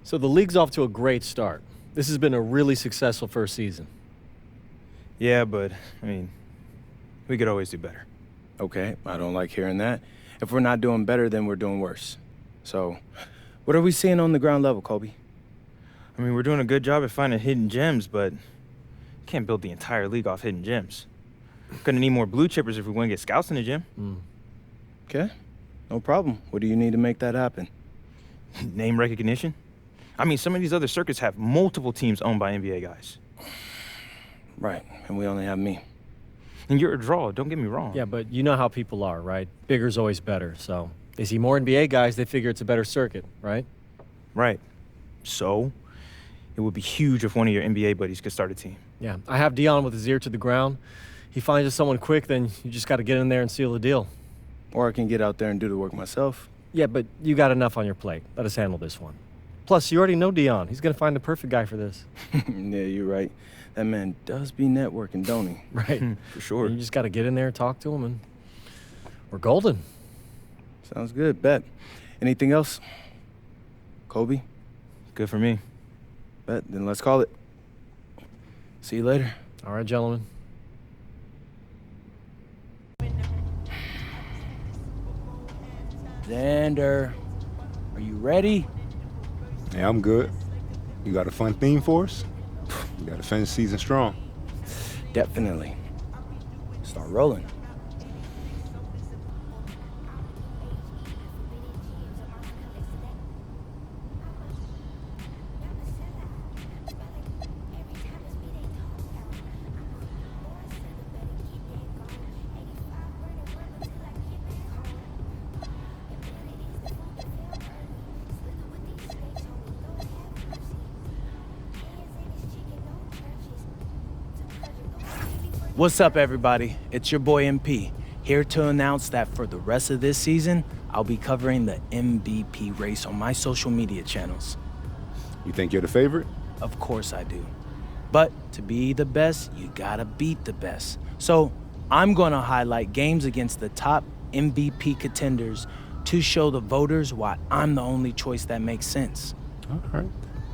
So the league's off to a great start. This has been a really successful first season. Yeah, but, we could always do better. Okay, I don't like hearing that. If we're not doing better, then we're doing worse. So, what are we seeing on the ground level, Kobe? We're doing a good job at finding hidden gems, but can't build the entire league off hidden gems. Gonna need more blue chippers if we want to get scouts in the gym. Okay, no problem. What do you need to make that happen? Name recognition? Some of these other circuits have multiple teams owned by NBA guys. Right, and we only have me. And you're a draw, don't get me wrong. Yeah, but you know how people are, right? Bigger's always better, so they see more NBA guys, they figure it's a better circuit, right? Right. So, it would be huge if one of your NBA buddies could start a team. Yeah, I have Dion with his ear to the ground. He finds us someone quick, then you just got to get in there and seal the deal. Or I can get out there and do the work myself. Yeah, but you got enough on your plate. Let us handle this one. Plus, you already know Dion. He's going to find the perfect guy for this. Yeah, you're right. That man does be networking, don't he? Right. For sure. You just got to get in there, talk to him, and we're golden. Sounds good, bet. Anything else? Kobe? Good for me. Bet, then let's call it. See you later. All right, gentlemen. Xander, are you ready? Yeah, I'm good. You got a fun theme for us? You got to finish season strong. Definitely. Start rolling. What's up, everybody? It's your boy MP, here to announce that for the rest of this season, I'll be covering the MVP race on my social media channels. You think you're the favorite? Of course I do. But to be the best, you gotta beat the best. So I'm gonna highlight games against the top MVP contenders to show the voters why I'm the only choice that makes sense. All right.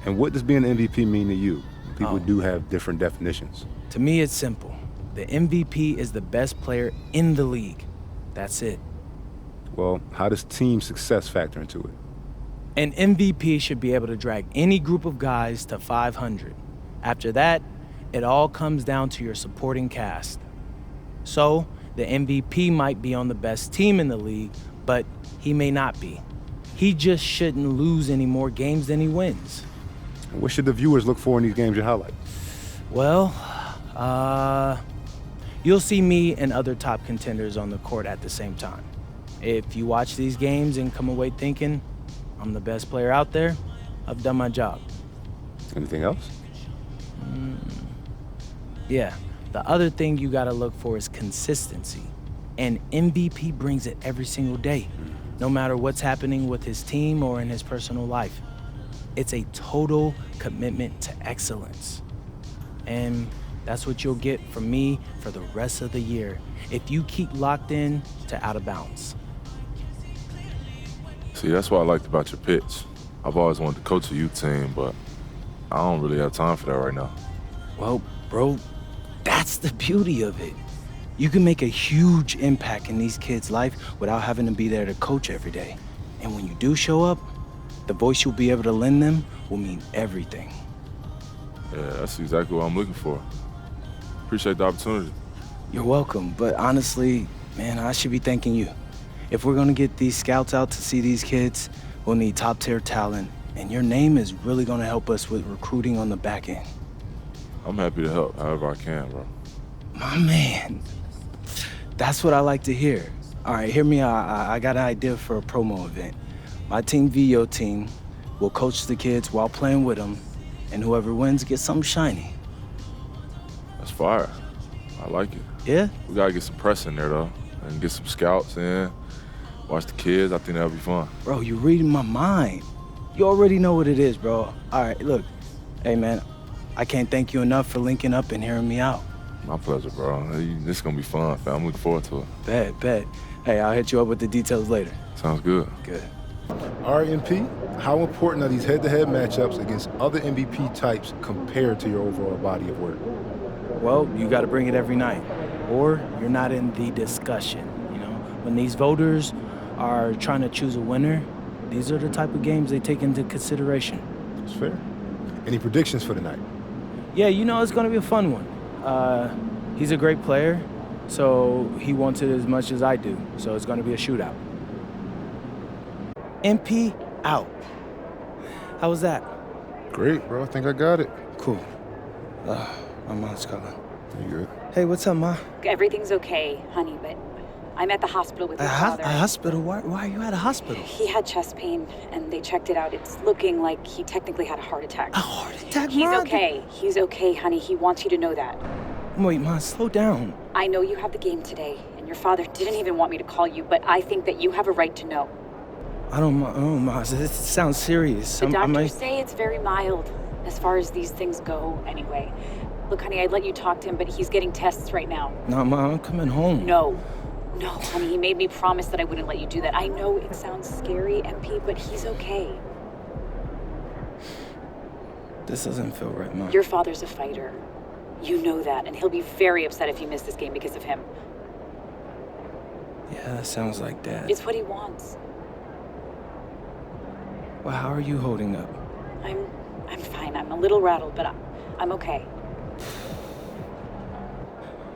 And what does being an MVP mean to you? People do have different definitions. To me, it's simple. The MVP is the best player in the league. That's it. Well, how does team success factor into it? An MVP should be able to drag any group of guys to 500. After that, it all comes down to your supporting cast. So, the MVP might be on the best team in the league, but he may not be. He just shouldn't lose any more games than he wins. And what should the viewers look for in these games you highlight? Well, you'll see me and other top contenders on the court at the same time. If you watch these games and come away thinking I'm the best player out there, I've done my job. Anything else? Yeah, the other thing you gotta look for is consistency. And MVP brings it every single day, no matter what's happening with his team or in his personal life. It's a total commitment to excellence. And that's what you'll get from me for the rest of the year if you keep locked in to Out of Bounds. See, that's what I liked about your pitch. I've always wanted to coach a youth team, but I don't really have time for that right now. Well, bro, that's the beauty of it. You can make a huge impact in these kids' life without having to be there to coach every day. And when you do show up, the voice you'll be able to lend them will mean everything. Yeah, that's exactly what I'm looking for. Appreciate the opportunity. You're welcome, but honestly, man, I should be thanking you. If we're gonna get these scouts out to see these kids, we'll need top-tier talent, and your name is really gonna help us with recruiting on the back end. I'm happy to help however I can, bro. My man, that's what I like to hear. All right, hear me out. I got an idea for a promo event. My team v your team will coach the kids while playing with them, and whoever wins gets something shiny. That's fire. I like it. Yeah? We gotta get some press in there, though, and get some scouts in, watch the kids. I think that'll be fun. Bro, you're reading my mind. You already know what it is, bro. All right, look. Hey, man, I can't thank you enough for linking up and hearing me out. My pleasure, bro. This is gonna be fun, fam. I'm looking forward to it. Bet. Hey, I'll hit you up with the details later. Sounds good. Good. RMP, how important are these head-to-head matchups against other MVP types compared to your overall body of work? Well, you got to bring it every night, or you're not in the discussion. You know, when these voters are trying to choose a winner, these are the type of games they take into consideration. That's fair. Any predictions for tonight? Yeah, you know, it's going to be a fun one. He's a great player, so he wants it as much as I do, so it's going to be a shootout. MP out. How was that? Great, bro. I think I got it. Cool. My mom's calling. You good? Hey, what's up, Ma? Everything's okay, honey, but I'm at the hospital with your father. A hospital? Why are you at a hospital? He had chest pain, and they checked it out. It's looking like he technically had a heart attack. A heart attack, He's Ma? okay. He's okay, honey. He wants you to know that. Wait, Ma, slow down. I know you have the game today, and your father didn't even want me to call you, but I think that you have a right to know. I don't, Ma. This sounds serious. The doctors say it's very mild, as far as these things go, anyway. Look, honey, I'd let you talk to him, but he's getting tests right now. No, Ma, I'm coming home. No, honey, he made me promise that I wouldn't let you do that. I know it sounds scary, MP, but he's okay. This doesn't feel right, Ma. Your father's a fighter. You know that, and he'll be very upset if you miss this game because of him. Yeah, that sounds like Dad. It's what he wants. Well, how are you holding up? I'm fine. I'm a little rattled, but I'm okay.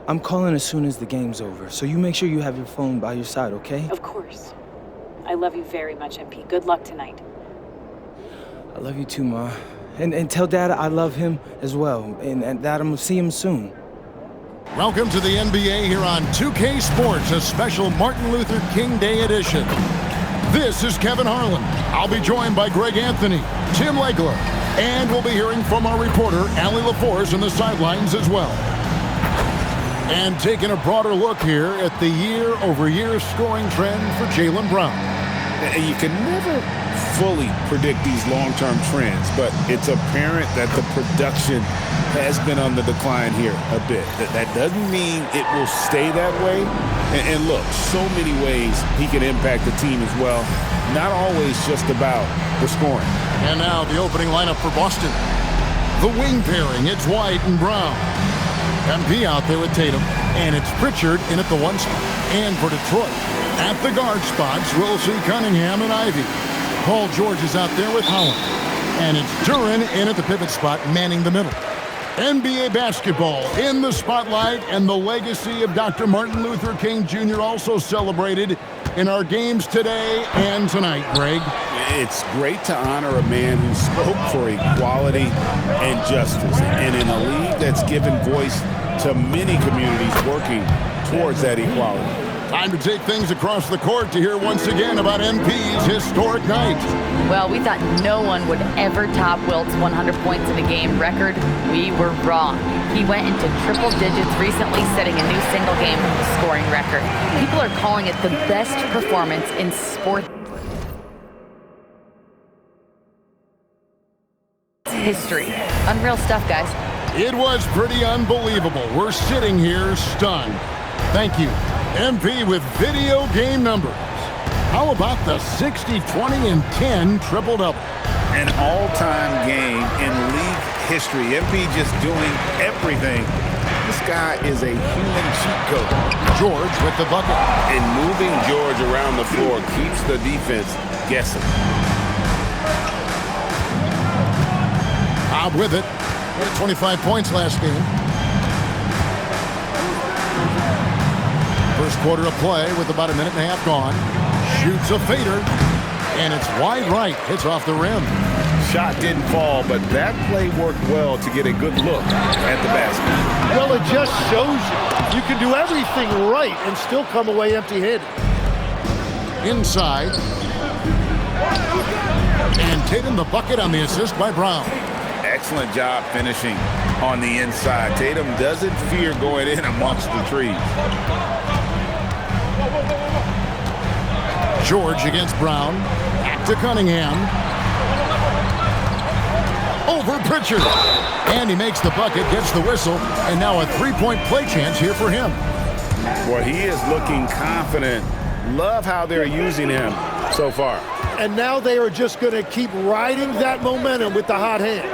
I'm calling as soon as the game's over, so you make sure you have your phone by your side, okay? Of course. I love you very much, MP. Good luck tonight. I love you too, Ma. And tell Dad I love him as well, and that I'm gonna see him soon. Welcome to the NBA here on 2K Sports, a special Martin Luther King Day edition. This is Kevin Harlan. I'll be joined by Greg Anthony, Tim Legler, and we'll be hearing from our reporter, Allie LaForce, on the sidelines as well. And taking a broader look here at the year-over-year scoring trend for Jaylen Brown. And you can never fully predict these long-term trends, but it's apparent that the production has been on the decline here a bit. That doesn't mean it will stay that way. And look, so many ways he can impact the team as well. Not always just about the scoring. And now the opening lineup for Boston. The wing pairing, it's White and Brown. MP out there with Tatum, and it's Pritchard in at the 1 spot. And for Detroit, at the guard spots, we'll see Cunningham and Ivy. Paul George is out there with Howard. And it's Duren in at the pivot spot, manning the middle. NBA basketball in the spotlight, and the legacy of Dr. Martin Luther King Jr. also celebrated in our games today and tonight, Greg. It's great to honor a man who spoke for equality and justice. And in a league that's given voice to many communities working towards that equality. Time to take things across the court to hear once again about MP's historic night. Well, we thought no one would ever top Wilt's 100 points in a game record. We were wrong. He went into triple digits recently, setting a new single-game scoring record. People are calling it the best performance in sports history. Unreal stuff, guys. It was pretty unbelievable. We're sitting here stunned. Thank you, MP, with video game numbers. How about the 60, 20, and 10 triple-double? An all-time game in league history. MP just doing everything. This guy is a human cheat code. George with the bucket. And moving George around the floor keeps the defense guessing. Bob with it. He had 25 points last game. First quarter of play with about a minute and a half gone. Shoots a fader, and it's wide right. Hits off the rim. Shot didn't fall, but that play worked well to get a good look at the basket. Well, it just shows you can do everything right and still come away empty-handed. Inside. And Tatum the bucket on the assist by Brown. Excellent job finishing on the inside. Tatum doesn't fear going in amongst the trees. George against Brown. Back to Cunningham. Over Pritchard. And he makes the bucket, gets the whistle, and now a three-point play chance here for him. Well, he is looking confident. Love how they're using him so far. and now they are just going to keep riding that momentum with the hot hand.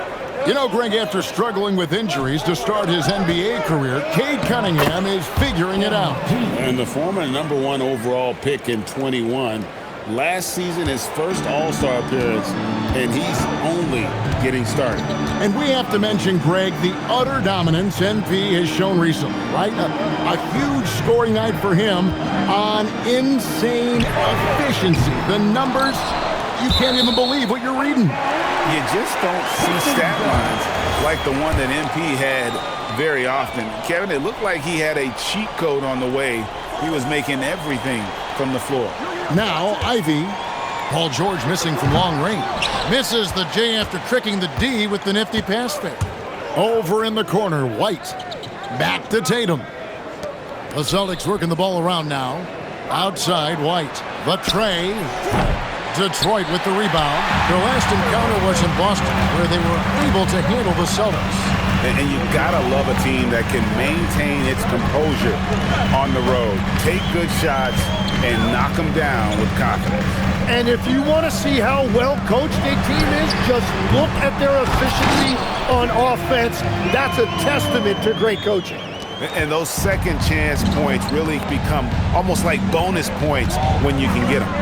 You know, Greg, after struggling with injuries to start his NBA career, Cade Cunningham is figuring it out. And the former #1 overall pick in 21, last season his first All-Star appearance, and he's only getting started. And we have to mention, Greg, the utter dominance MP has shown recently, right? A huge scoring night for him on insane efficiency. The numbers, you can't even believe what you're reading. You just don't see stat lines like the one that MP had very often. Kevin, it looked like he had a cheat code on the way. He was making everything from the floor. Now, Ivy. Paul George missing from long range. Misses the J after tricking the D with the nifty pass fake. Over in the corner, White. Back to Tatum. The Celtics working the ball around now. Outside, White. The tray. Detroit with the rebound. Their last encounter was in Boston, where they were able to handle the Celtics. And you gotta love a team that can maintain its composure on the road. Take good shots and knock them down with confidence. And if you want to see how well coached a team is, just look at their efficiency on offense. That's a testament to great coaching. And those second chance points really become almost like bonus points when you can get them.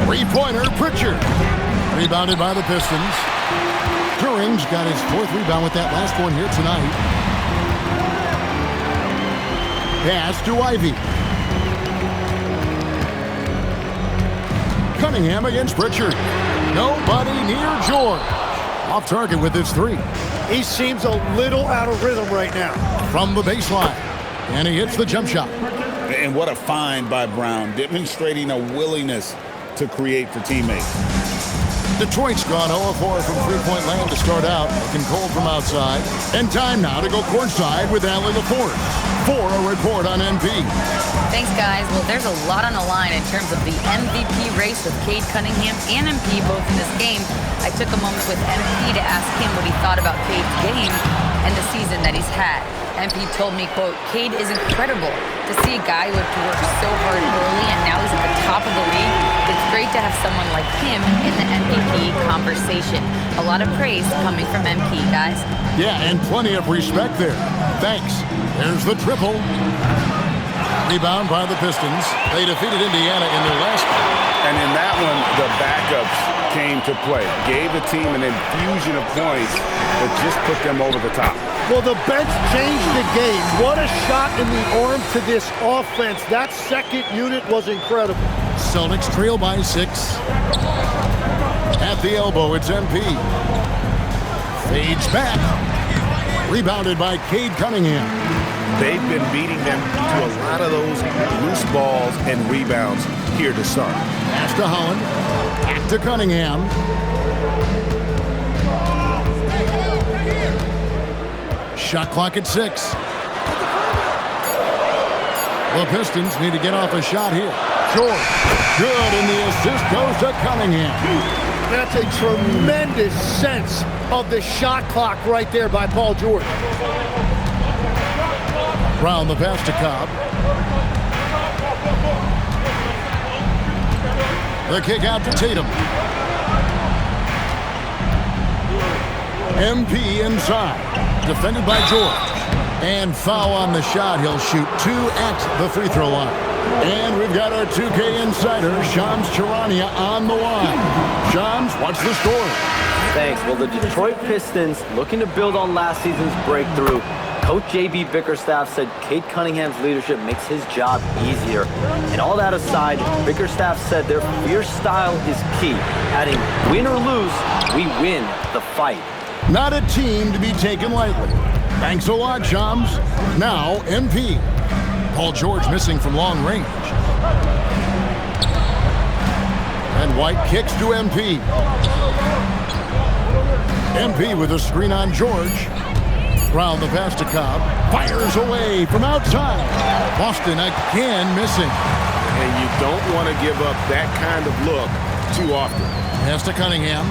Three-pointer, Pritchard. Rebounded by the Pistons. Turing's got his 4th rebound with that last one here tonight. Pass to Ivy. Cunningham against Pritchard. Nobody near George. Off target with his 3. He seems a little out of rhythm right now. From the baseline. And he hits the jump shot. And what a find by Brown, demonstrating a willingness to create for teammates. Detroit's gone 0-4 from three-point land to start out, looking cold from outside. And time now to go courtside with Allie LaForce for a report on MP. Thanks, guys. Well, there's a lot on the line in terms of the MVP race with Cade Cunningham and MP both in this game. I took a moment with MP to ask him what he thought about Cade's game and the season that he's had. MP told me, quote, "Cade is incredible. To see a guy who had to work so hard early and now he's at the top of the league, it's great to have someone like him in the MVP conversation." A lot of praise coming from MP, guys. Yeah, and plenty of respect there. Thanks. There's the triple. Rebound by the Pistons. They defeated Indiana in their last game. And in that one, the backups came to play. Gave the team an infusion of points that just put them over the top. Well, the bench changed the game. What a shot in the arm to this offense. That second unit was incredible. Celtics trail by 6. At the elbow, it's MP. Fades back. Rebounded by Cade Cunningham. They've been beating them to a lot of those loose balls and rebounds here to start. Pass to Holland. Back to Cunningham. Shot clock at 6. The Pistons need to get off a shot here. George. Good, and the assist goes to Cunningham. That's a tremendous sense of the shot clock right there by Paul George. Brown the pass to Cobb. The kick out to Tatum. MP inside. Defended by George. And foul on the shot. He'll shoot 2 at the free throw line. And we've got our 2K insider, Shams Charania, on the line. Shams, what's the score? Thanks. Well, the Detroit Pistons, looking to build on last season's breakthrough. Coach J.B. Bickerstaff said Cade Cunningham's leadership makes his job easier. And all that aside, Bickerstaff said their fierce style is key, adding, win or lose, we win the fight. Not a team to be taken lightly. Thanks a lot, Shams. Now, MP. Paul George missing from long range. And White kicks to MP. MP with a screen on George. Brown the pass to Cobb. Fires away from outside. Boston again missing. And you don't want to give up that kind of look too often. Pass to Cunningham.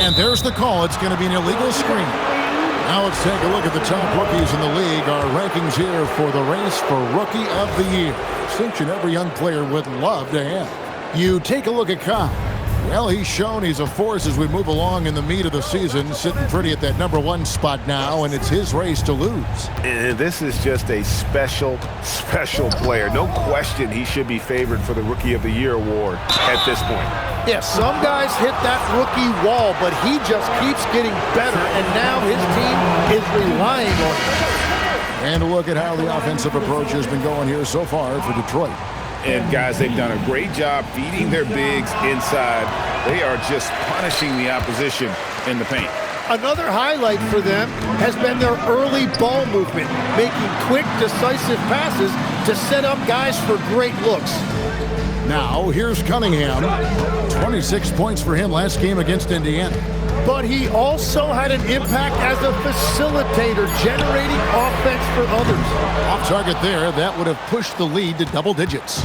And there's the call. It's going to be an illegal screen. Now let's take a look at the top rookies in the league. Our rankings here for the race for Rookie of the Year. Distinction every young player would love to have. You take a look at Kyle. Well, he's shown he's a force as we move along in the meat of the season, sitting pretty at that #1 spot now, and it's his race to lose. And this is just a special, special player. No question he should be favored for the Rookie of the Year award at this point. Yeah, some guys hit that rookie wall, but he just keeps getting better, and now his team is relying on him. And a look at how the offensive approach has been going here so far for Detroit. And guys, they've done a great job feeding their bigs inside. They are just punishing the opposition in the paint. Another highlight for them has been their early ball movement, making quick, decisive passes to set up guys for great looks. Now, here's Cunningham. 26 points for him last game against Indiana. But he also had an impact as a facilitator, generating offense for others. Off target there, that would have pushed the lead to double digits.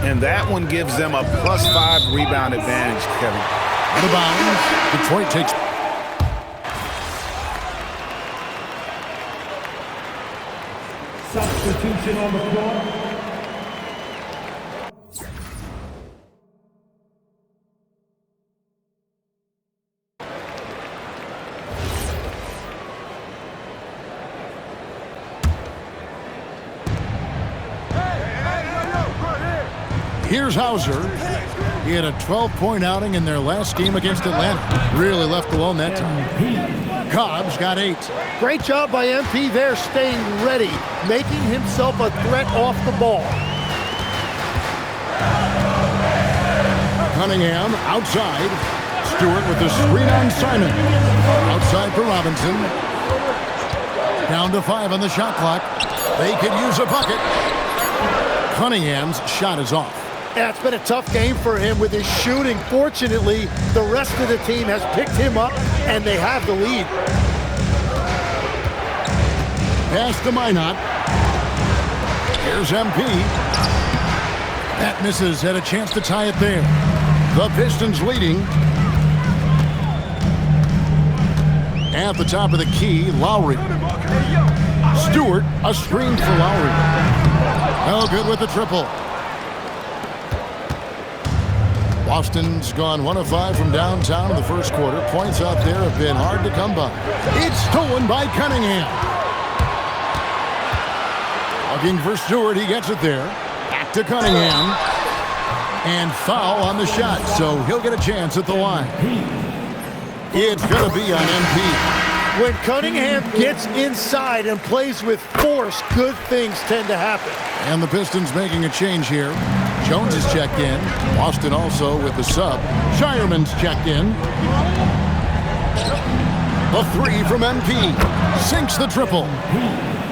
And that one gives them a +5 rebound advantage, Kevin. Out of bounds, Detroit takes... Substitution on the floor. Here's Hauser. He had a 12-point outing in their last game against Atlanta. Really left alone that time. Cobb's got 8. Great job by MP there, staying ready, making himself a threat off the ball. Cunningham outside. Stewart with the screen on Simon. Outside for Robinson. Down to 5 on the shot clock. They could use a bucket. Cunningham's shot is off. Yeah, it's been a tough game for him with his shooting. Fortunately, the rest of the team has picked him up, and they have the lead. Pass to Minot. Here's MP. That misses. Had a chance to tie it there. The Pistons leading. At the top of the key, Lowry. Stewart, a screen for Lowry. No good with the triple. Boston's gone 1 of 5 from downtown in the first quarter. Points out there have been hard to come by. It's stolen by Cunningham. Looking for Stewart, he gets it there. Back to Cunningham. And foul on the shot, so he'll get a chance at the line. It's going to be on MP. When Cunningham gets inside and plays with force, good things tend to happen. And the Pistons making a change here. Jones is checked in. Boston also with the sub. Shireman's checked in. A 3 from MP. Sinks the triple.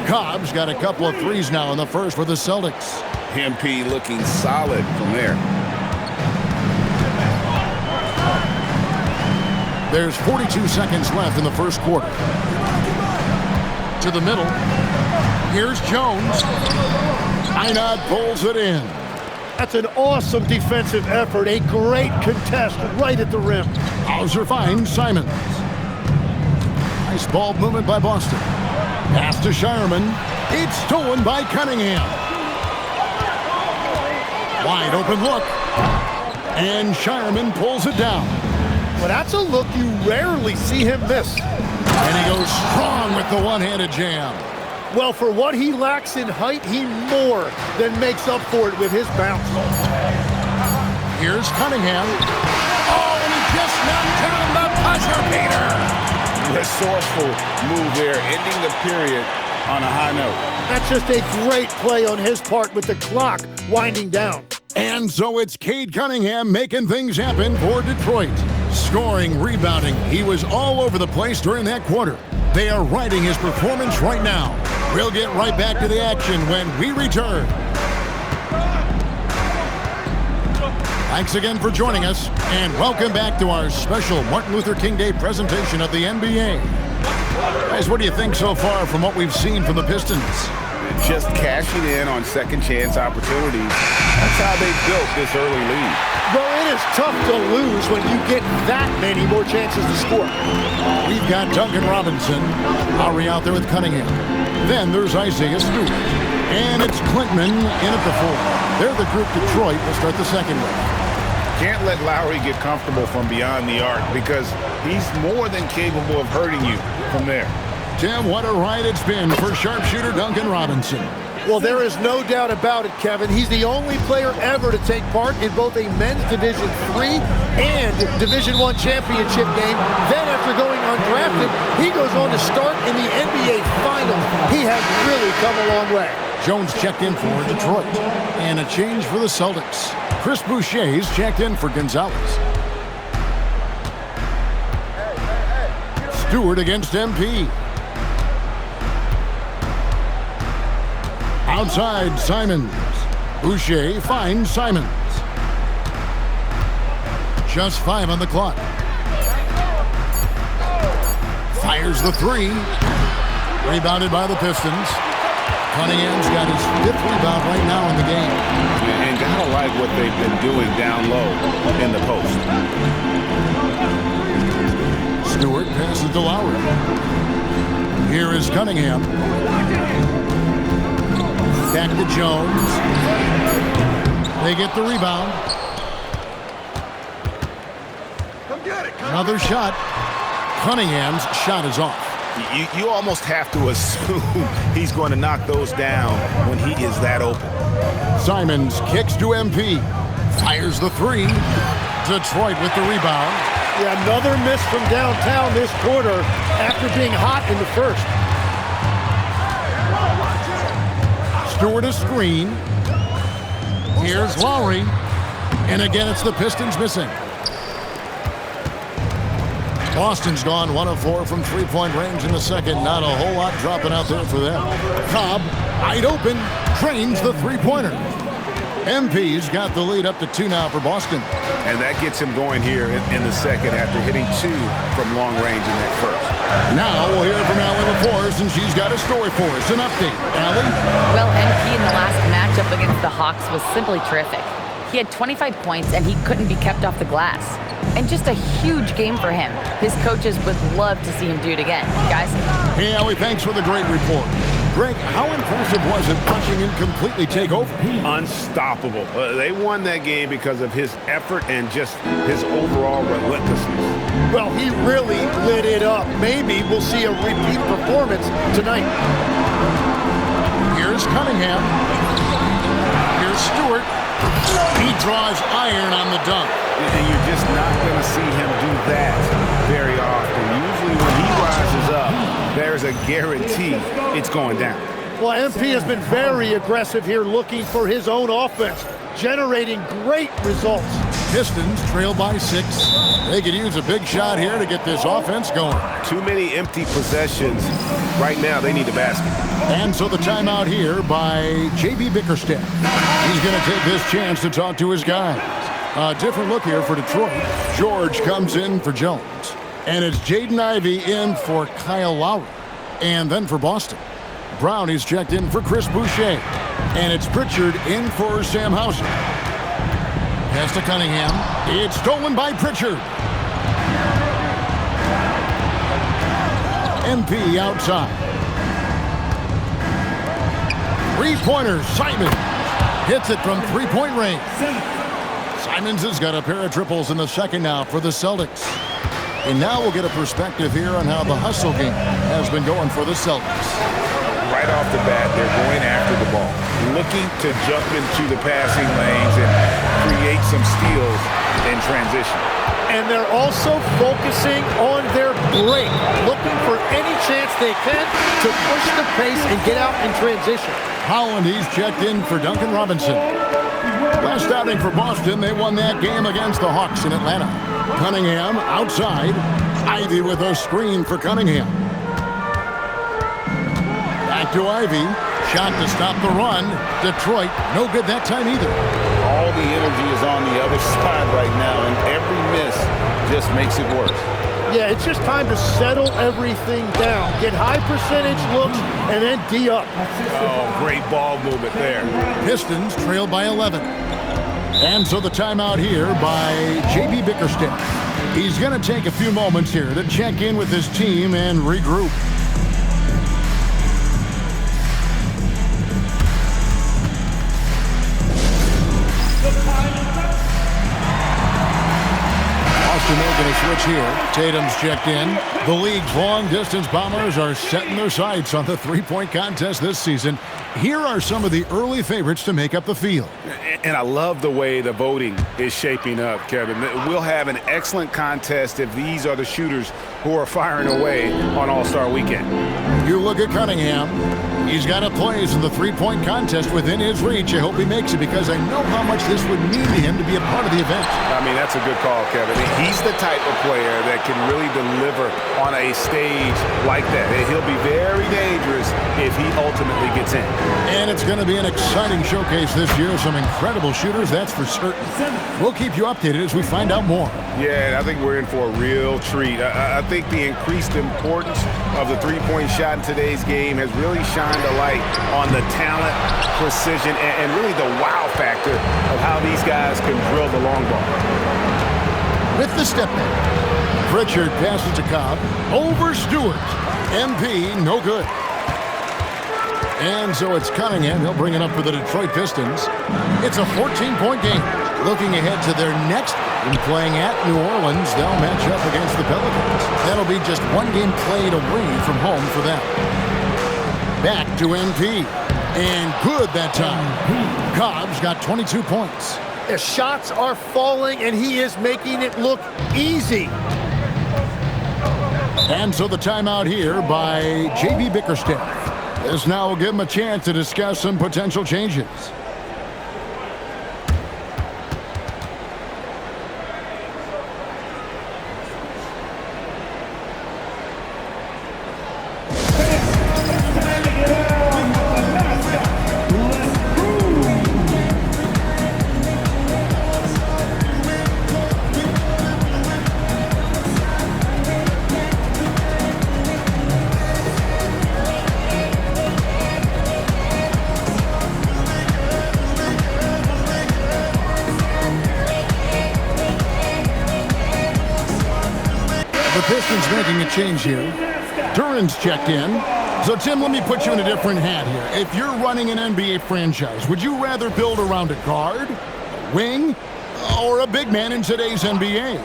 Cobb's got a couple of threes now in the first for the Celtics. MP looking solid from there. There's 42 seconds left in the first quarter. To the middle. Here's Jones. Minot pulls it in. That's an awesome defensive effort. A great contest right at the rim. Hauser finds Simons. Nice ball movement by Boston. Pass to Shireman. It's stolen by Cunningham. Wide open look. And Shireman pulls it down. Well, that's a look you rarely see him miss. And he goes strong with the one-handed jam. Well, for what he lacks in height, he more than makes up for it with his bounce. Here's Cunningham. Oh, and he just knocked down the buzzer beater. Resourceful move there, ending the period on a high note. That's just a great play on his part with the clock winding down. And so it's Cade Cunningham making things happen for Detroit. Scoring, rebounding. He was all over the place during that quarter. They are riding his performance right now. We'll get right back to the action when we return. Thanks again for joining us, and welcome back to our special Martin Luther King Day presentation of the NBA. Guys, what do you think so far from what we've seen from the Pistons? Just cashing in on second chance opportunities. That's how they built this early lead. Well, it is tough to lose when you get that many more chances to score. We've got Duncan Robinson. Lowry out there with Cunningham. Then there's Isaiah Stewart. And it's Clintman in at the 4. They're the group Detroit will start the second with. Can't let Lowry get comfortable from beyond the arc because he's more than capable of hurting you from there. Tim, what a ride it's been for sharpshooter Duncan Robinson. Well, there is no doubt about it, Kevin. He's the only player ever to take part in both a men's Division III and Division I championship game. Then, after going undrafted, he goes on to start in the NBA Finals. He has really come a long way. Jones checked in for Detroit. And a change for the Celtics. Chris Boucher's checked in for Gonzalez. Stewart against MP. Outside, Simons. Boucher finds Simons. Just 5 on the clock. Fires the 3. Rebounded by the Pistons. Cunningham's got his 5th rebound right now in the game. And gotta like what they've been doing down low in the post. Stewart passes to Lowry. Here is Cunningham. Back to Jones. They get the rebound. Another shot. Cunningham's shot is off. You almost have to assume he's going to knock those down when he is that open. Simons kicks to MP. Fires the 3. Detroit with the rebound. Yeah, another miss from downtown this quarter after being hot in the first. Stewart a screen. Here's Lowry. And again, it's the Pistons missing. Boston's gone 1 of 4 from three-point range in the second. Not a whole lot dropping out there for them. Cobb, wide open, drains the three-pointer. MP's got the lead up to 2 now for Boston. And that gets him going here in the second after hitting 2 from long range in that first. Now we'll hear from Allie LaForce, and she's got a story for us. An update. Allie? Well, MP in the last matchup against the Hawks was simply terrific. He had 25 points, and he couldn't be kept off the glass. And just a huge game for him. His coaches would love to see him do it again. Guys? Hey, Allie, thanks for the great report. Greg, how impressive was it watching him completely take over? Unstoppable. They won that game because of his effort and just his overall relentlessness. Well, he really lit it up. Maybe we'll see a repeat performance tonight. Here's Cunningham. Here's Stewart. He draws iron on the dunk. And you're just not going to see him do that very often. Usually when he rises up, there's a guarantee it's going down. Well, MP has been very aggressive here looking for his own offense, generating great results. Pistons trail by 6. They could use a big shot here to get this offense going. Too many empty possessions. Right now, they need a basket. And so the timeout here by J.B. Bickerstaff. He's going to take this chance to talk to his guys. A different look here for Detroit. George comes in for Jones. And it's Jaden Ivey in for Kyle Lowry. And then for Boston, Brown is checked in for Chris Boucher. And it's Pritchard in for Sam Hauser. Pass to Cunningham. It's stolen by Pritchard. MP outside. Three-pointer, Simons. Hits it from three-point range. Simons has got a pair of triples in the second now for the Celtics. And now we'll get a perspective here on how the hustle game has been going for the Celtics. Right off the bat, they're going after the ball, looking to jump into the passing lanes and create some steals in transition. And they're also focusing on their break, looking for any chance they can to push the pace and get out in transition. Holland, he's checked in for Duncan Robinson. Last outing for Boston, they won that game against the Hawks in Atlanta. Cunningham outside. Ivy with a screen for Cunningham. Back to Ivy. Shot to stop the run. Detroit, no good that time either. All the energy is on the other side right now, and every miss just makes it worse. Yeah, it's just time to settle everything down. Get high percentage looks and then D up. Oh, great ball movement there. Pistons trail by 11. And so the timeout here by J.B. Bickerstaff. He's going to take a few moments here to check in with his team and regroup. Boston making a switch here. Tatum's checked in. The league's long-distance bombers are setting their sights on the three-point contest this season. Here are some of the early favorites to make up the field. And I love the way the voting is shaping up, Kevin. We'll have an excellent contest if these are the shooters who are firing away on All-Star Weekend. You look at Cunningham. He's got a place in the three-point contest within his reach. I hope he makes it because I know how much this would mean to him to be a part of the event. I mean, that's a good call, Kevin. He's the type of player that can really deliver on a stage like that. He'll be very dangerous if he ultimately gets in. And it's going to be an exciting showcase this year. Some incredible shooters, that's for certain. We'll keep you updated as we find out more. Yeah, I think we're in for a real treat. I think the increased importance of the three-point shot in today's game has really shined a light on the talent, precision, and really the wow factor of how these guys can drill the long ball. With the step back, Pritchard passes to Cobb. Over Stewart. MP, no good. And so it's Cunningham. He'll bring it up for the Detroit Pistons. It's a 14-point game. Looking ahead to their next game, playing at New Orleans, they'll match up against the Pelicans. That'll be just one game played away from home for them. Back to MP. And good that time. Cobb's got 22 points. The shots are falling, and he is making it look easy. And so the timeout here by J.B. Bickerstaff. This now will give him a chance to discuss some potential changes. Pistons making a change here. Duran's checked in. So, Tim, let me put you in a different hat here. If you're running an NBA franchise, would you rather build around a guard, a wing, or a big man in today's NBA?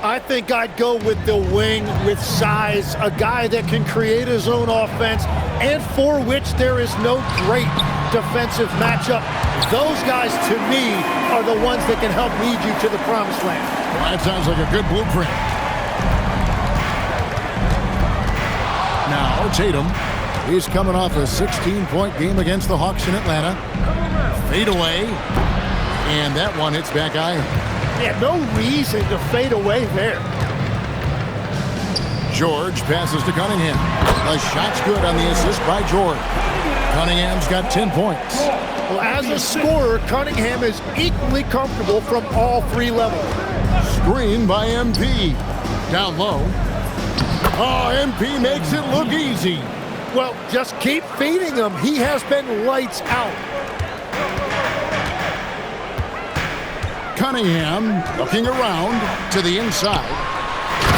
I think I'd go with the wing with size, a guy that can create his own offense and for which there is no great defensive matchup. Those guys, to me, are the ones that can help lead you to the promised land. Well, that sounds like a good blueprint. Now, Tatum, he's coming off a 16-point game against the Hawks in Atlanta. Fade away, and that one hits back iron. Yeah, no reason to fade away there. George passes to Cunningham. The shot's good on the assist by George. Cunningham's got 10 points. Well, as a scorer, Cunningham is equally comfortable from all three levels. Screen by MP. Down low. Oh, MP makes it look easy. Well, just keep feeding him. He has been lights out. Cunningham looking around to the inside.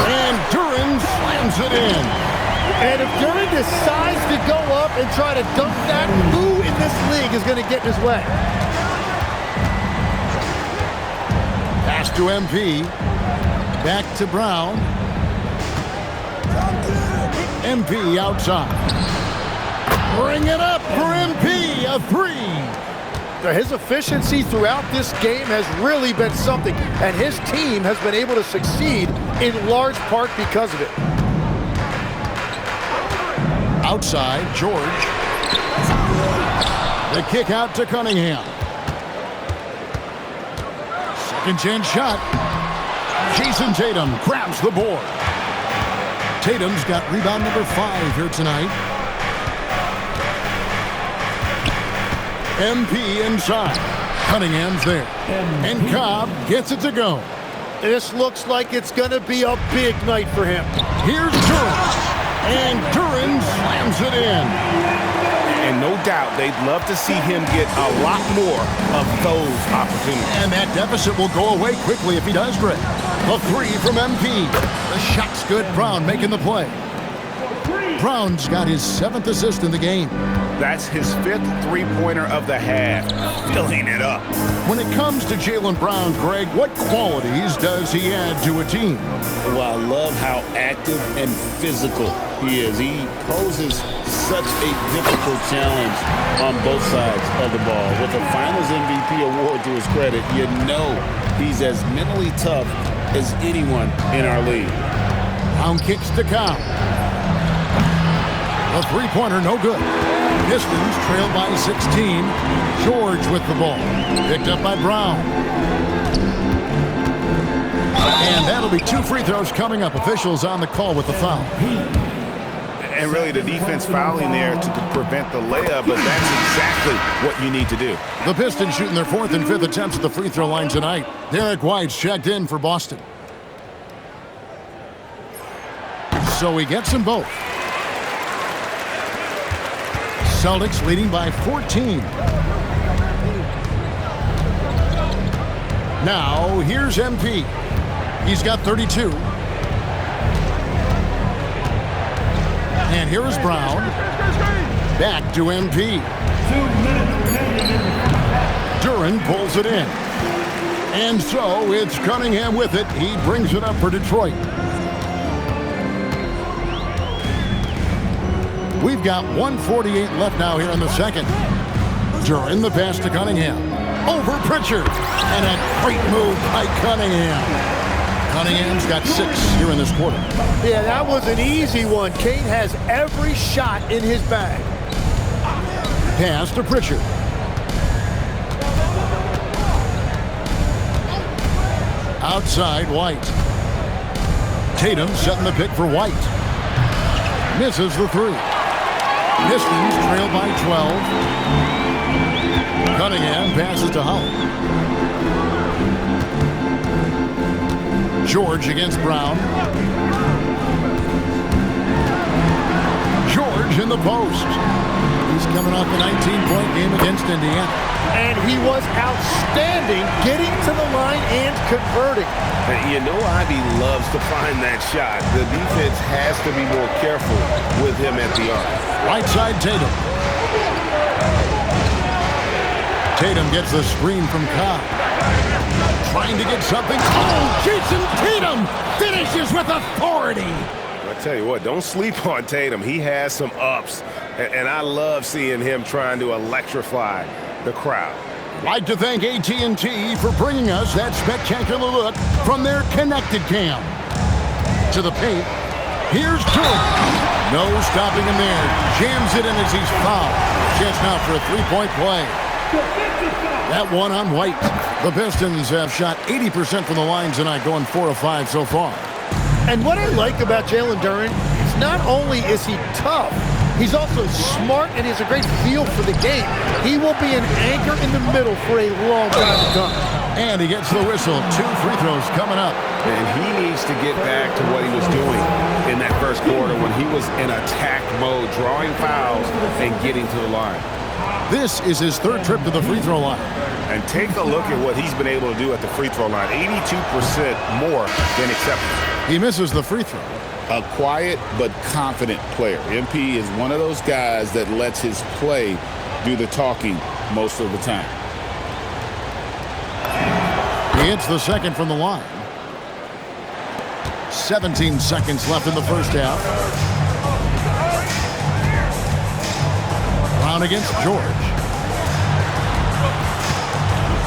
And Duran slams it in. And if Duran decides to go up and try to dunk that, who in this league is going to get in his way? Pass to MP. Back to Brown. MP outside. Bring it up for MP. A three. His efficiency throughout this game has really been something, and his team has been able to succeed in large part because of it. Outside, George. The kick out to Cunningham. Second chance shot. Jason Tatum grabs the board. Tatum's got rebound number 5 here tonight. MP inside. Cunningham's there. And Cobb gets it to go. This looks like it's going to be a big night for him. Here's Duran. And Duran slams it in. And no doubt they'd love to see him get a lot more of those opportunities. And that deficit will go away quickly if he does, Greg. A 3 from MP. The shot's good. Brown making the play. Brown's got his 7th assist in the game. That's his 5th three-pointer of the half. Filling it up. When it comes to Jaylen Brown, Greg, what qualities does he add to a team? Well, I love how active and physical he is. He poses such a difficult challenge on both sides of the ball. With a Finals MVP award to his credit, you know he's as mentally tough as anyone in our league. Brown kicks to count. A three-pointer, no good. Pistons trail by 16. George with the ball. Picked up by Brown. And that'll be 2 free throws coming up. Officials on the call with the foul. And really the defense fouling there to prevent the layup, but that's exactly what you need to do. The Pistons shooting their 4th and 5th attempts at the free throw line tonight. Derek White's checked in for Boston. So he gets them both. Celtics leading by 14. Now, here's MP. He's got 32. And here's Brown. Back to MP. Duran pulls it in. And so it's Cunningham with it. He brings it up for Detroit. We've got 1:48 left now here in the second. Duran the pass to Cunningham. Over Pritchard. And a great move by Cunningham. Cunningham's got 6 here in this quarter. Yeah, that was an easy one. Kate has every shot in his bag. Pass to Pritchard. Outside, White. Tatum setting the pick for White. Misses the 3. Pistons trail by 12. Cunningham passes to Howell. George against Brown. George in the post. He's coming off a 19-point game against Indiana. And he was outstanding getting to the line and converting. You know Ivy loves to find that shot. The defense has to be more careful with him at the arc. Right side, Tatum. Tatum gets the screen from Cobb. Trying to get something. Oh, Jason Tatum finishes with authority. I tell you what, don't sleep on Tatum. He has some ups, and I love seeing him trying to electrify the crowd. Like to thank AT&T for bringing us that spectacular look from their connected cam. To the paint. Here's Duran. No stopping him there. Jams it in as he's fouled. Chance now for a three-point play. That one on White. The Pistons have shot 80% from the line tonight, going 4 of 5 so far. And what I like about Jalen Duran is not only is he tough, he's also smart and he has a great feel for the game. He will be an anchor in the middle for a long time to come. And he gets the whistle. 2 free throws coming up. And he needs to get back to what he was doing in that first quarter when he was in attack mode, drawing fouls and getting to the line. This is his 3rd trip to the free throw line. And take a look at what he's been able to do at the free throw line. 82% more than acceptable. He misses the free throw. A quiet but confident player. MP is one of those guys that lets his play do the talking most of the time. He hits the second from the line. 17 seconds left in the first half. Brown against George.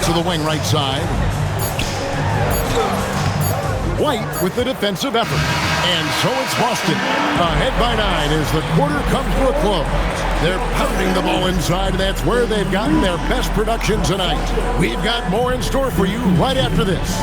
To the wing right side. White with the defensive effort. And so it's Boston. Ahead by 9 as the quarter comes to a close. They're pounding the ball inside, and that's where they've gotten their best production tonight. We've got more in store for you right after this.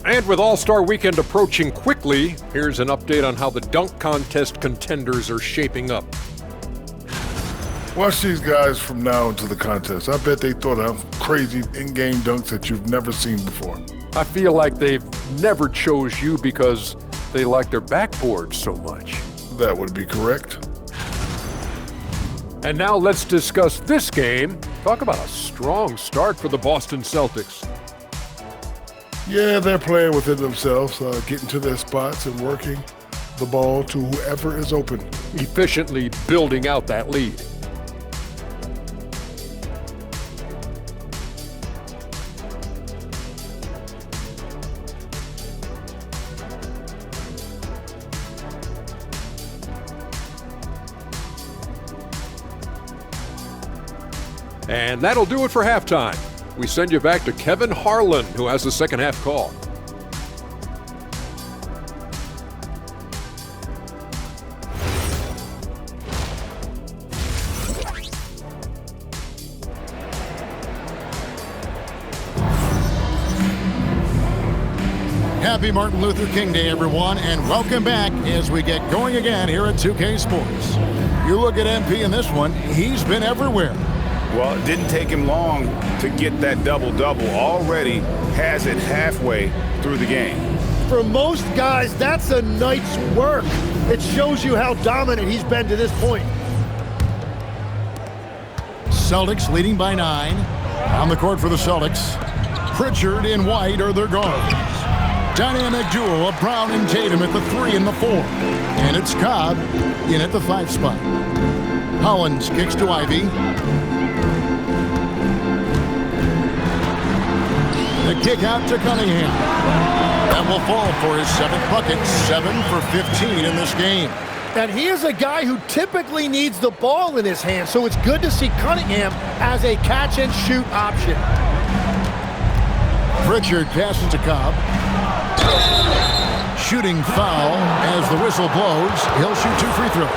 And with All-Star Weekend approaching quickly, here's an update on how the dunk contest contenders are shaping up. Watch these guys from now into the contest. I bet they thought of crazy in-game dunks that you've never seen before. I feel like they've never chose you because they like their backboard so much. That would be correct. And now let's discuss this game. Talk about a strong start for the Boston Celtics. Yeah, they're playing within themselves, getting to their spots and working the ball to whoever is open. Efficiently building out that lead. And that'll do it for halftime. We send you back to Kevin Harlan, who has the second half call. Happy Martin Luther King Day, everyone, and welcome back as we get going again here at 2K Sports. You look at MP in this one, he's been everywhere. Well, it didn't take him long to get that double-double. Already has it halfway through the game. For most guys, that's a night's work. It shows you how dominant he's been to this point. Celtics leading by 9. On the court for the Celtics, Pritchard and White are their guards. Dynamic duo of Brown and Tatum at the 3 and the 4. And it's Cobb in at the 5 spot. Hollins kicks to Ivy. The kick out to Cunningham. That will fall for his 7th bucket, 7 for 15 in this game. And he is a guy who typically needs the ball in his hand, so it's good to see Cunningham as a catch-and-shoot option. Pritchard passes to Cobb. Shooting foul as the whistle blows. He'll shoot 2 free throws.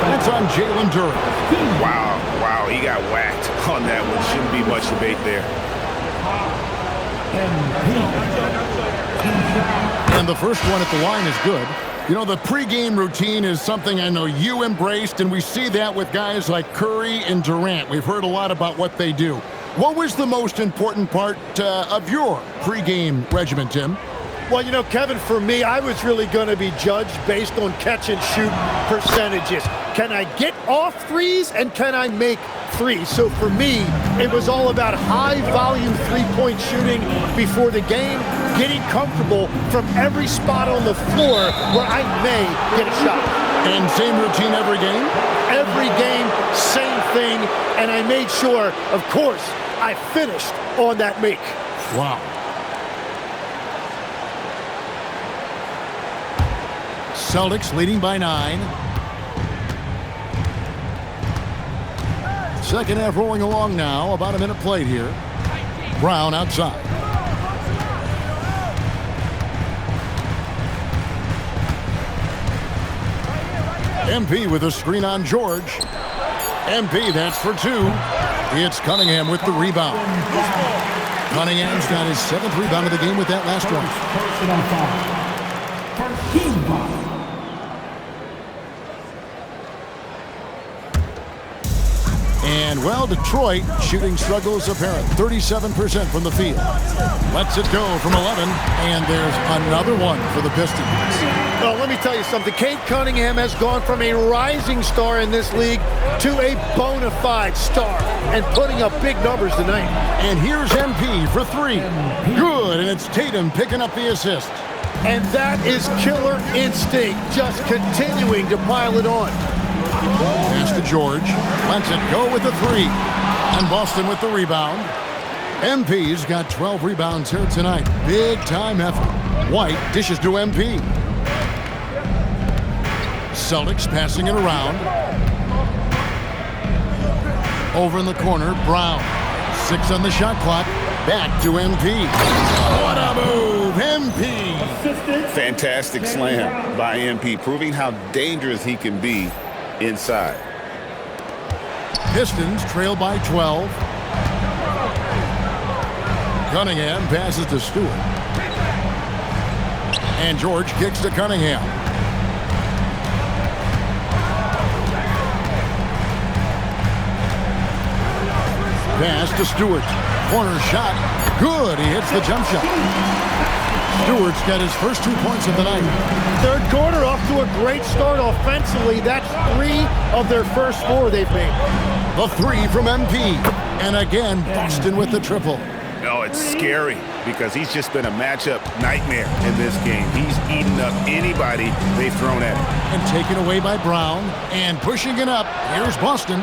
That's on Jalen Duren. Wow, he got whacked on that one. Shouldn't be much debate there. And the first one at the line is good. You know, the pregame routine is something I know you embraced, and we see that with guys like Curry and Durant. We've heard a lot about what they do. What was the most important part of your pregame regimen, Tim? Well, you know, Kevin, for me, I was really going to be judged based on catch-and-shoot percentages. Can I get off threes and can I make threes? So for me, it was all about high-volume three-point shooting before the game, getting comfortable from every spot on the floor where I may get a shot. And same routine every game? Every game, same thing, and I made sure, of course, I finished on that make. Wow. Celtics leading by 9. Second half rolling along now. About a minute played here. Brown outside. MP with a screen on George. MP, that's for 2. It's Cunningham with the rebound. Cunningham's got his 7th rebound of the game with that last one. And, well, Detroit shooting struggles apparent. 37% from the field. Lets it go from 11, and there's another one for the Pistons. Well, let me tell you something. Cade Cunningham has gone from a rising star in this league to a bona fide star and putting up big numbers tonight. And here's MP for 3. Good, and it's Tatum picking up the assist. And that is killer instinct, just continuing to pile it on. Pass to George. Lets it go with the 3. And Boston with the rebound. MP's got 12 rebounds here tonight. Big time effort. White dishes to MP. Celtics passing it around. Over in the corner, Brown. 6 on the shot clock. Back to MP. What a move, MP. Fantastic slam by MP, proving how dangerous he can be inside. Pistons trail by 12. Cunningham passes to Stewart. And George kicks to Cunningham. Pass to Stewart. Corner shot. Good. He hits the jump shot. Stewart's got his first 2 points of the night. Third quarter off to a great start offensively. That's 3 of their first 4 they've made. The 3 from MP. And again, Boston with the triple. No, it's scary because he's just been a matchup nightmare in this game. He's eaten up anybody they've thrown at him. And taken away by Brown. And pushing it up. Here's Boston.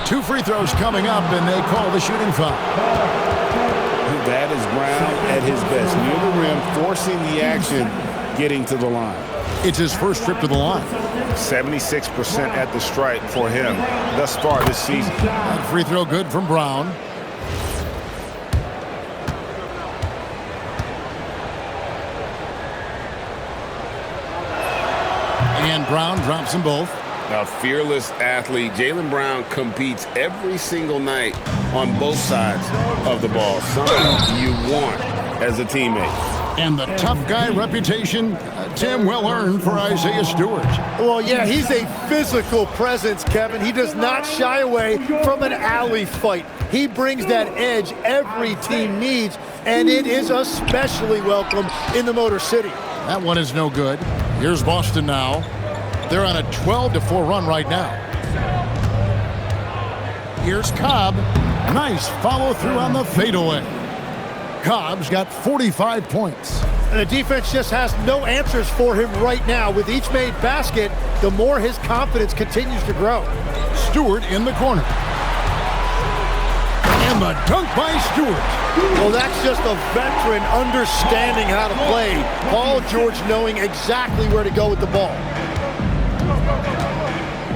2 free throws coming up, and they call the shooting foul. That is Brown at his best. Near the rim, forcing the action, getting to the line. It's his first trip to the line. 76% at the stripe for him thus far this season. That free throw good from Brown. And Brown drops them both. A fearless athlete. Jaylen Brown competes every single night on both sides of the ball. Something you want as a teammate. And the tough guy reputation, Tim, well earned for Isaiah Stewart. Well, yeah, he's a physical presence, Kevin. He does not shy away from an alley fight. He brings that edge every team needs, and it is especially welcome in the Motor City. That one is no good. Here's Boston now. They're on a 12-4 run right now. Here's Cobb. Nice follow-through on the fadeaway. Cobb's got 45 points. And the defense just has no answers for him right now. With each made basket, the more his confidence continues to grow. Stewart in the corner. And the dunk by Stewart. Well, that's just a veteran understanding how to play. Paul George knowing exactly where to go with the ball.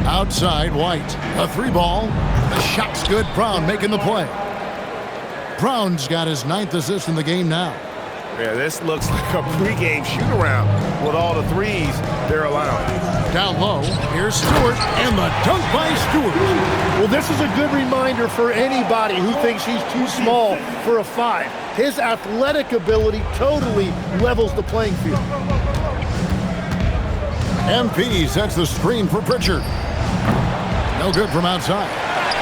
Outside, White. A 3-ball. The shot's good. Brown making the play. Brown's got his 9th assist in the game now. Yeah, this looks like a pregame shoot-around with all the threes they're allowing. Down low, here's Stewart, and the dunk by Stewart. Well, this is a good reminder for anybody who thinks he's too small for a 5. His athletic ability totally levels the playing field. MP sets the screen for Pritchard. No good from outside.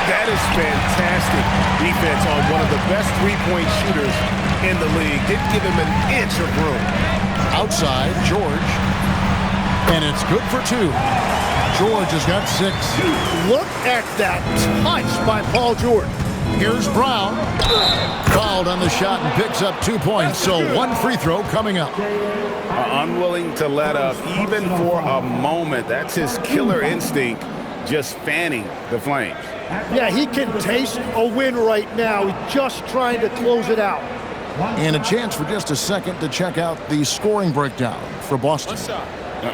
That is fantastic defense on one of the best three-point shooters in the league. Didn't give him an inch of room. Outside, George. And it's good for 2. George has got 6. Look at that touch by Paul George. Here's Brown. Fouled on the shot and picks up 2 points. So 1 free throw coming up. Unwilling to let up even for a moment. That's his killer instinct, just fanning the flames. Yeah, he can taste a win right now. He's just trying to close it out. And a chance for just a second to check out the scoring breakdown for Boston.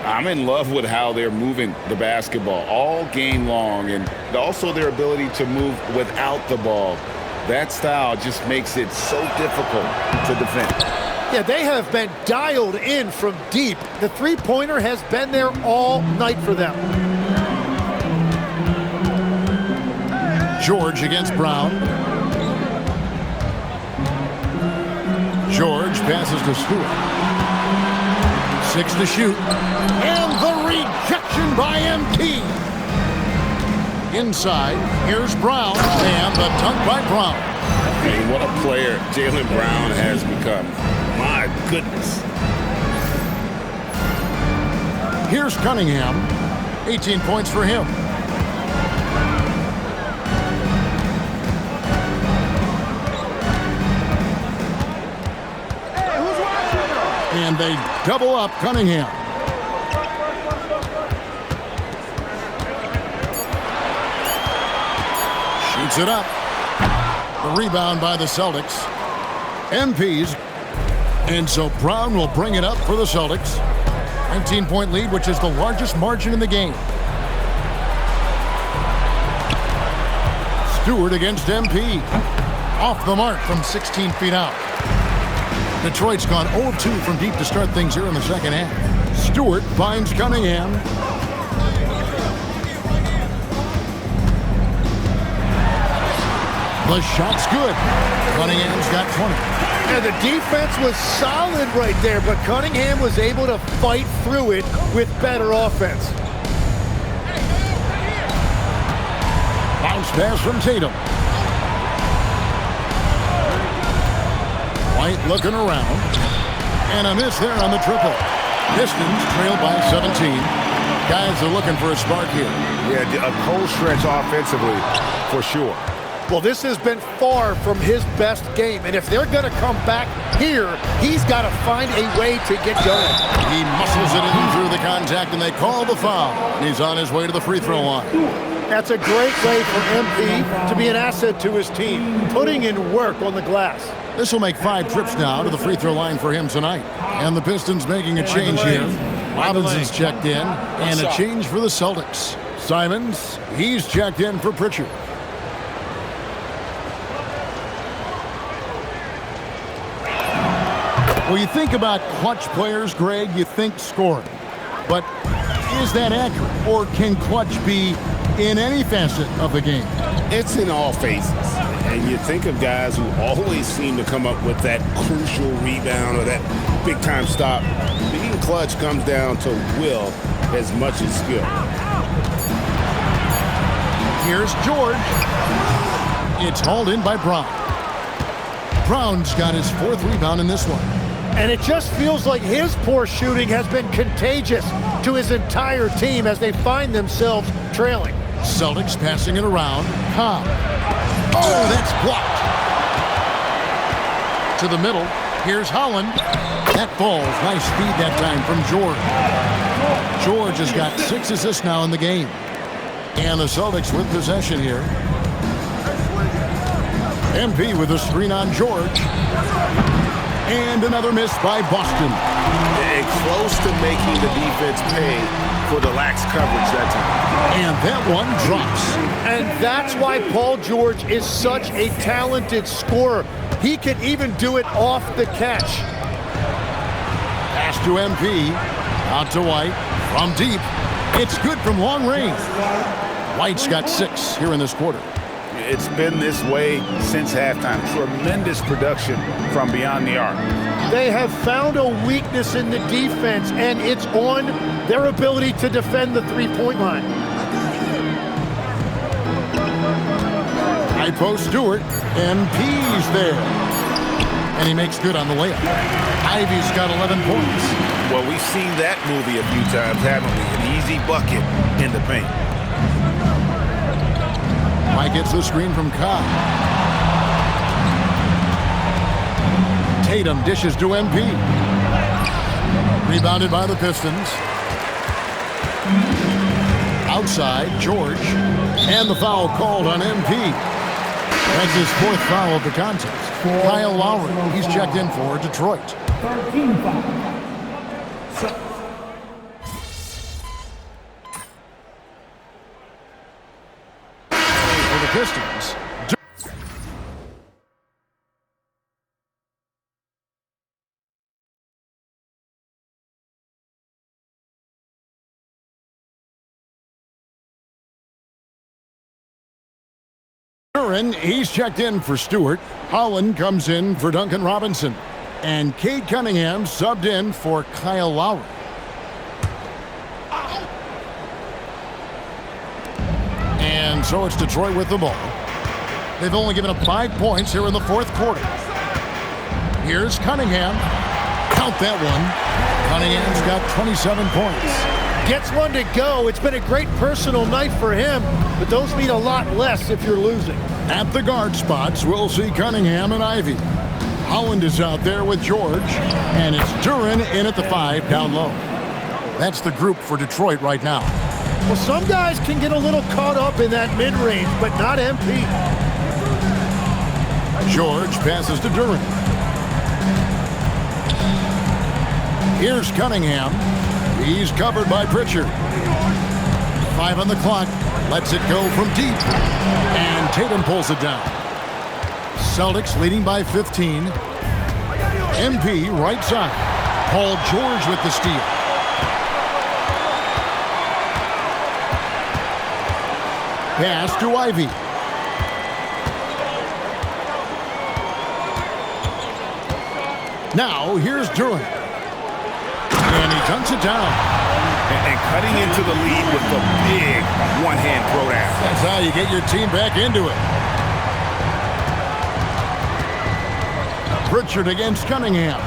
I'm in love with how they're moving the basketball all game long, and also their ability to move without the ball. That style just makes it so difficult to defend. Yeah, they have been dialed in from deep. The three-pointer has been there all night for them. George against Brown. George passes to Stewart. 6 to shoot. And the rejection by MP. Inside, here's Brown, and the dunk by Brown. And what a player Jaylen Brown has become. My goodness. Here's Cunningham. 18 points for him. And they double up Cunningham. Shoots it up. The rebound by the Celtics. MPs. And so Brown will bring it up for the Celtics. 19-point lead, which is the largest margin in the game. Stewart against MP. Off the mark from 16 feet out. Detroit's gone 0-2 from deep to start things here in the second half. Stewart finds Cunningham. The shot's good. Cunningham's got 20. And the defense was solid right there, but Cunningham was able to fight through it with better offense. Bounce pass from Tatum. White looking around. And a miss there on the triple. Pistons trail by 17. Guys are looking for a spark here. Yeah, a cold stretch offensively for sure. Well, this has been far from his best game, and if they're going to come back here, he's got to find a way to get going. He muscles it in through the contact, and they call the foul. And he's on his way to the free throw line. That's a great way for MP to be an asset to his team, putting in work on the glass. This will make 5 trips now to the free throw line for him tonight. And the Pistons making a change here. Robinson's checked in, and a change for the Celtics. Simons, he's checked in for Pritchard. Well, you think about clutch players, Greg, you think scoring. But is that accurate? Or can clutch be in any facet of the game? It's in all phases. And you think of guys who always seem to come up with that crucial rebound or that big-time stop. Being clutch comes down to will as much as skill. Here's George. It's hauled in by Brown. Brown's got his 4th rebound in this one. And it just feels like his poor shooting has been contagious to his entire team as they find themselves trailing. Celtics passing it around. Cobb. Oh, that's blocked. To the middle. Here's Holland. That falls. Nice feed that time from George. George has got 6 assists now in the game. And the Celtics with possession here. MP with a screen on George. And another miss by Boston. And close to making the defense pay for the lax coverage that time. And that one drops. And that's why Paul George is such a talented scorer. He can even do it off the catch. Pass to MP. Out to White. From deep. It's good from long range. White's got 6 here in this quarter. It's been this way since halftime. Tremendous production from beyond the arc. They have found a weakness in the defense, and it's on their ability to defend the three-point line. High post Stewart. MP's there. And he makes good on the layup. Ivy's got 11 points. Well, we've seen that movie a few times, haven't we? An easy bucket in the paint. Mike gets the screen from Cobb. Tatum dishes to MP. Rebounded by the Pistons. Outside, George. And the foul called on MP. That's his 4th foul of the contest. Kyle Lowry, he's checked in for Detroit. 13 foul. Pistons. Duran, he's checked in for Stewart. Holland comes in for Duncan Robinson. And Cade Cunningham subbed in for Kyle Lowry. And so it's Detroit with the ball. They've only given up 5 points here in the 4th quarter. Here's Cunningham. Count that one. Cunningham's got 27 points. Gets one to go. It's been a great personal night for him, but those mean a lot less if you're losing. At the guard spots, we'll see Cunningham and Ivy. Holland is out there with George, and it's Duran in at the 5 down low. That's the group for Detroit right now. Well, some guys can get a little caught up in that mid-range, but not MP. George passes to Duran. Here's Cunningham. He's covered by Pritchard. 5 on the clock. Lets it go from deep. And Tatum pulls it down. Celtics leading by 15. MP right side. Paul George with the steal. Pass to Ivy. Now here's Duran. And he dunks it down. And cutting into the lead with the big one-hand throwdown. That's how you get your team back into it. Pritchard against Cunningham.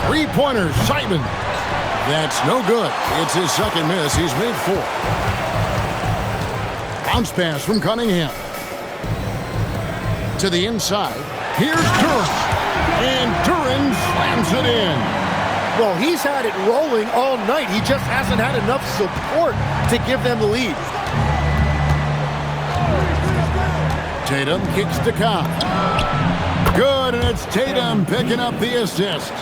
Three-pointer, Simon. That's no good. It's his second miss. He's made 4. Bounce pass from Cunningham. To the inside. Here's Duran. And Duran slams it in. Well, he's had it rolling all night. He just hasn't had enough support to give them the lead. Tatum kicks to Cobb. Good, and it's Tatum picking up the assist.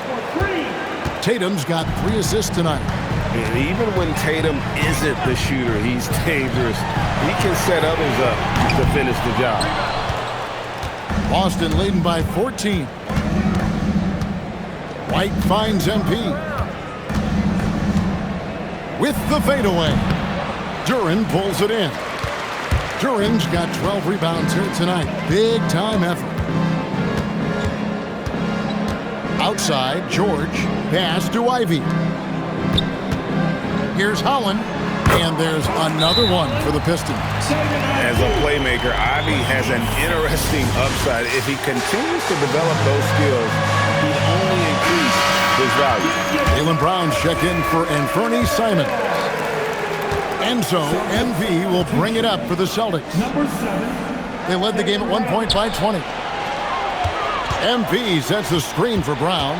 Tatum's got 3 assists tonight. And even when Tatum isn't the shooter, he's dangerous. He can set others up to finish the job. Boston leading by 14. White finds MP. With the fadeaway. Duran pulls it in. Duran's got 12 rebounds here tonight. Big time effort. Outside, George. Pass to Ivy. Here's Holland. And there's another one for the Pistons. As a playmaker, Ivy has an interesting upside. If he continues to develop those skills, he only increase his value. Jaylen Brown's checked in for Anthony Simons. And so MP will bring it up for the Celtics. They led the game at 1 point by 20. MP sets the screen for Brown.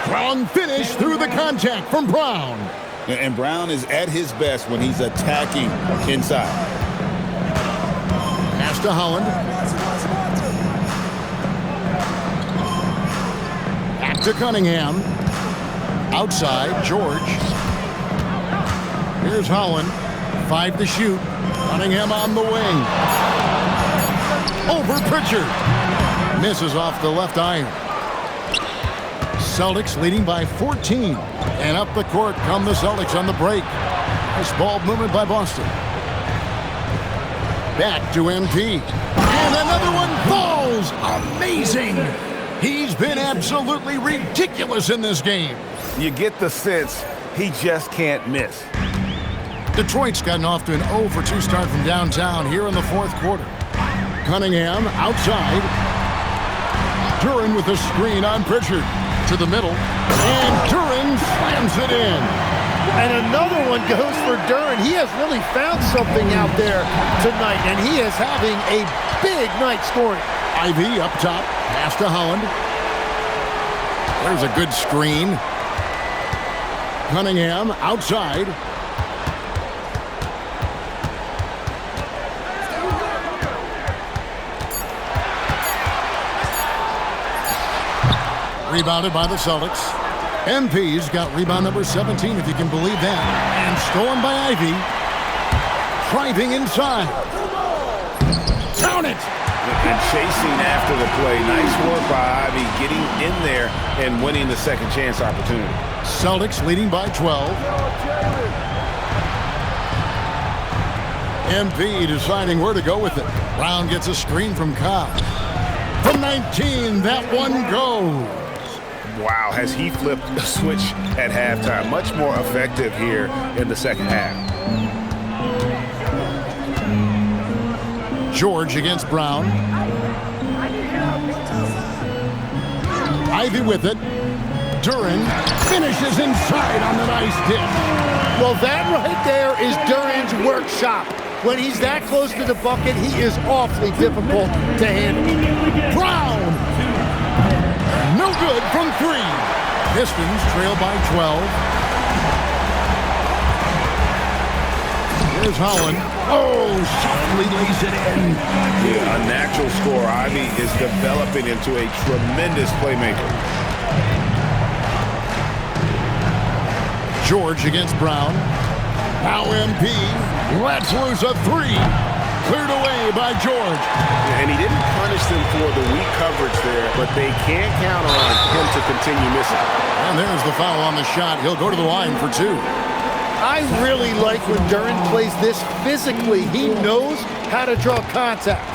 Strong finish through the contact from Brown. And Brown is at his best when he's attacking inside. Pass to Holland. Back to Cunningham. Outside, George. Here's Holland. 5 to shoot. Cunningham on the wing. Over Pritchard. Misses off the left iron. Celtics leading by 14. And up the court come the Celtics on the break. Nice ball movement by Boston. Back to MP. And another one falls. Amazing. He's been absolutely ridiculous in this game. You get the sense he just can't miss. Detroit's gotten off to an 0 for 2 start from downtown here in the 4th quarter. Cunningham outside. Duran with a screen on Pritchard. To the middle. And Duran slams it in. And another one goes for Duran. He has really found something out there tonight, and he is having a big night scoring. Ivy up top. Pass to Holland. There's a good screen. Cunningham outside. Rebounded by the Celtics. MP's got rebound number 17, if you can believe that. And stolen by Ivy. Driving inside. Count it! And chasing after the play. Nice work by Ivy getting in there and winning the second chance opportunity. Celtics leading by 12. MP deciding where to go with it. Brown gets a screen from Cobb. From 19, that one goes. Wow, has he flipped a switch at halftime. Much more effective here in the second half. George against Brown. Ivy with it. Duran finishes inside on the nice dish. Well, that right there is Duran's workshop. When he's that close to the bucket, he is awfully difficult to handle. Brown! No good from 3. Pistons trail by 12. Here's Holland. Oh, softly lays it in. Yeah, a natural scorer. Ivy is developing into a tremendous playmaker. George against Brown. Now MP lets loose a three. Cleared away by George. And he didn't punish them for the weak coverage there, but they can't count on him to continue missing. And there's the foul on the shot. He'll go to the line for two. I really like when Duren plays this physically. He knows how to draw contact.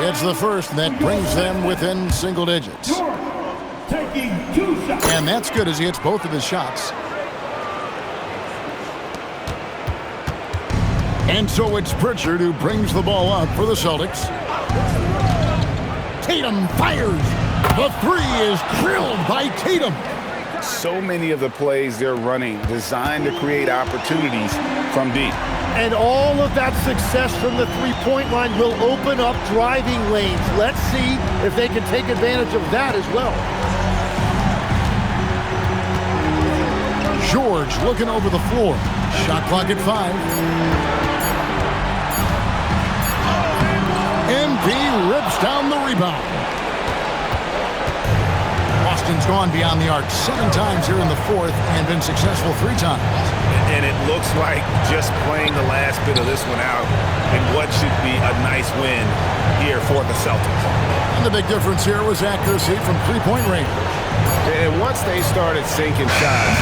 It's the first that brings them within single digits. And that's good as he hits both of his shots. And so it's Pritchard who brings the ball up for the Celtics. Tatum fires. The three is drilled by Tatum. So many of the plays they're running designed to create opportunities from deep. And all of that success from the three-point line will open up driving lanes. Let's see if they can take advantage of that as well. George looking over the floor. Shot clock at 5. MP rips down the rebound. Boston's gone beyond the arc 7 times here in the fourth and been successful 3 times. And it looks like just playing the last bit of this one out in what should be a nice win here for the Celtics. And the big difference here was accuracy from three-point range. And once they started sinking shots,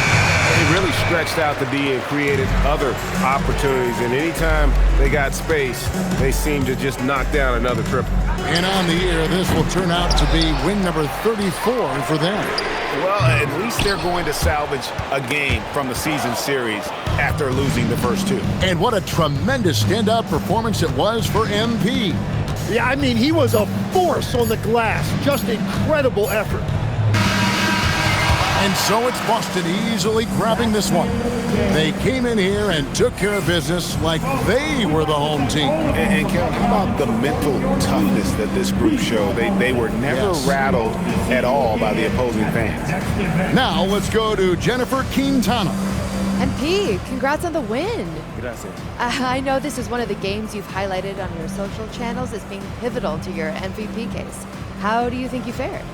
they really stretched out the D and created other opportunities. And anytime they got space, they seemed to just knock down another triple. And on the year, this will turn out to be win number 34 for them. Well, at least they're going to salvage a game from the season series after losing the first 2. And what a tremendous standout performance it was for MP. Yeah, I mean, he was a force on the glass. Just incredible effort. And so it's Boston easily grabbing this one. They came in here and took care of business like they were the home team. And Kevin, how about the mental toughness that this group showed? They were never rattled at all by the opposing fans. Now let's go to Jennifer Quintana. MP, congrats on the win. Gracias. I know this is one of the games you've highlighted on your social channels as being pivotal to your MVP case. How do you think you fared?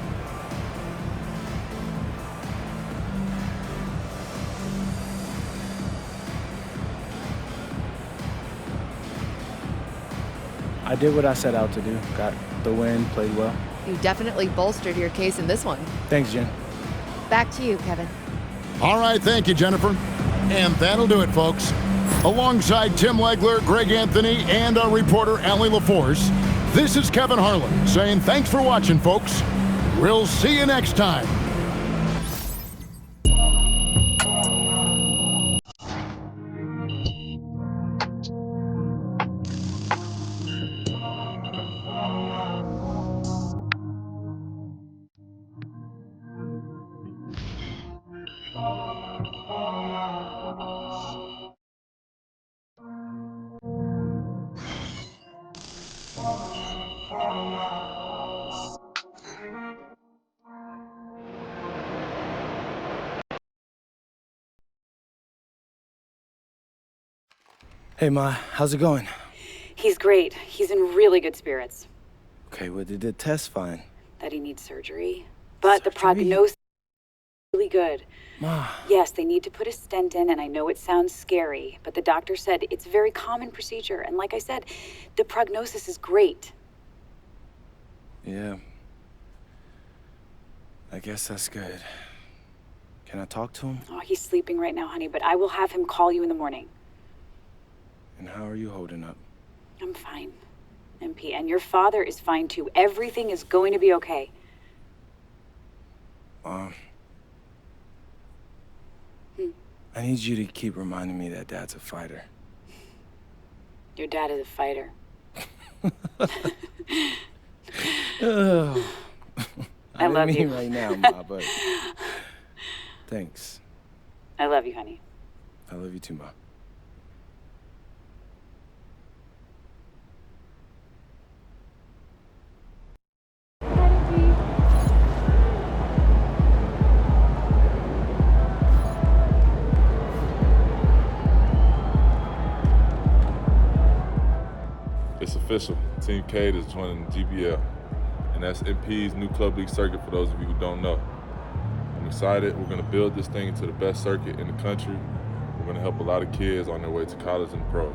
I did what I set out to do. Got the win, played well. You definitely bolstered your case in this one. Thanks, Jen. Back to you, Kevin. All right, thank you, Jennifer. And that'll do it, folks. Alongside Tim Legler, Greg Anthony, and our reporter, Allie LaForce, this is Kevin Harlan saying thanks for watching, folks. We'll see you next time. Hey, Ma, how's it going? He's great. He's in really good spirits. Okay, well, did the test fine? That he needs surgery. But the prognosis is really good. Ma. Yes, they need to put a stent in, and I know it sounds scary, but the doctor said it's a very common procedure. And like I said, the prognosis is great. Yeah. I guess that's good. Can I talk to him? Oh, he's sleeping right now, honey, but I will have him call you in the morning. And how are you holding up? I'm fine, MP, and your father is fine too. Everything is going to be okay. I need you to keep reminding me that Dad's a fighter. Your dad is a fighter. I love mean you. right now, Ma, but thanks. I love you, honey. I love you too, Ma. It's official. Team K is joining the GBL. And that's MP's new club league circuit for those of you who don't know. I'm excited. We're going to build this thing into the best circuit in the country. We're going to help a lot of kids on their way to college and pros.